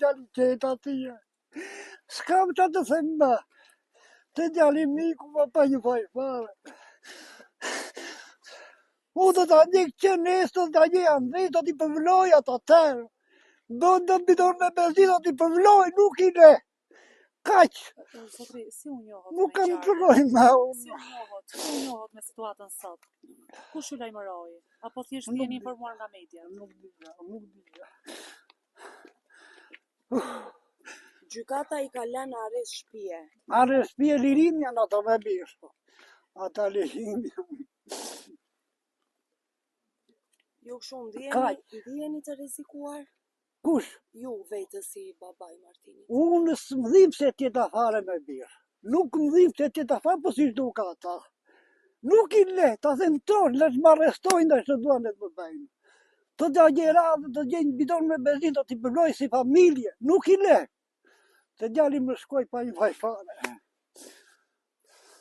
djali qetë atje. S'kam që të them më. Të djali miku më pa një faj fare. U do t'a një që nesë, do t'a një Andrej, do t'i përvloj ato tërë. Do në bidon me benzin, do t'i përvloj, nuk i le. Kaq. Zotri, si u njohët Nuk me kam ngjarjen? të rroj me Si u njohët me situatën sot? Kush ju lajmëroi? Apo thjesht Nuk jeni di. informuar nga media? Nuk di. Gjykata i ka lënë arrest shtëpie. Arre spje lirim janë ato me birë. Ata lirim janë. Ju kështu Kaq. ndiheni të rrezikuar? Kush? Ju vetës si babai Martinit. Unë s'më dhim se tjeta fare me birë. Nuk më dhim se tjeta fare, po si shdu ka ata. Nuk i le, ta them tonë, le të më arrestojnë dhe që duan e të më bëjnë. Të të gjera dhe të gjenjë bidon me benzin, të t'i përloj si familje. Nuk i le. Të djali më shkoj pa një vaj fare.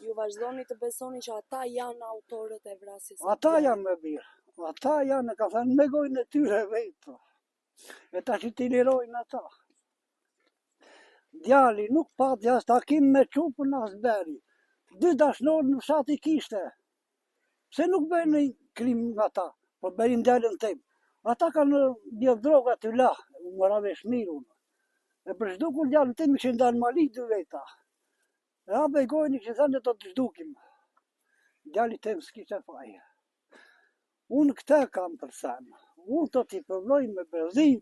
Ju vazhdoni të besoni që ata janë autorët e vrasjes së Ata djalit? janë me birë. Ata janë, ka thënë, me gojnë e tyre vetë. E ta që t'i lirojnë ata. Djali nuk pati as takim me qupën as beri. Dy dashnorë në fshat i kishte. Pse nuk bëjnë një krim nga ta, po bëjnë djalin tim. Ata kanë bjell droga të la, u mëra vesh mirë unë. E për shdukur djalin tim ishin dalë mali dy veta. E abe i gojnë i që thënë do të shdukim. Djali tim s'kishte faj. Unë këte kam për thënë. Unë të t'i përvloj me benzin.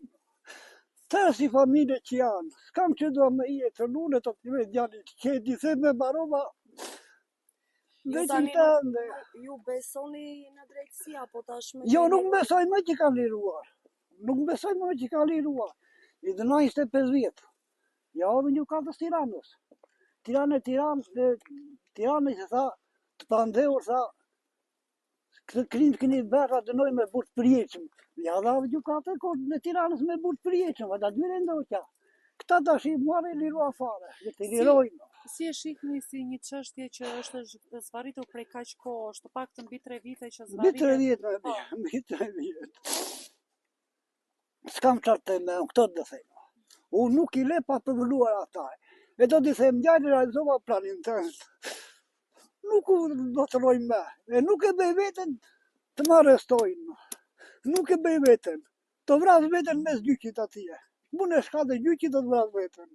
Të si familje që janë. S'kam që do me i e të lune të t'i me djali që qedi se me barova. Ju tani ju besoni në drejtësi apo tashmë? Jo, nuk besoj me që ka liruar. Nuk besoj me që ka liruar. I dëna 25 vjetë. Ja edhe një katës Tiranës. Tiranë që tha, të pandehur tha, këtë krim këni berra dënoj me burë të përjeqëm. Ja dhe gjukatë e kodë në Tiranës me burë të përjeqëm, vëda dyre ndoqja. Këta tash i muare lirua fare, dhe të lirojnë. Si e shihni si një çështje që është zvarritur prej kaq kohësh, të paktën mbi 3 vite që zvarritet? Mbi 3 vjet. S'kam qartë me këto të thejnë. Unë nuk i le pa përvëlluar ata. E do t'i them djali realizova planin tënë. Nuk u do të rojnë me. E nuk e bëj veten të më arrestojnë. Nuk e bëj veten. Të vras veten mes gjyqit atje. Mune shka dhe gjyqit do të vras veten.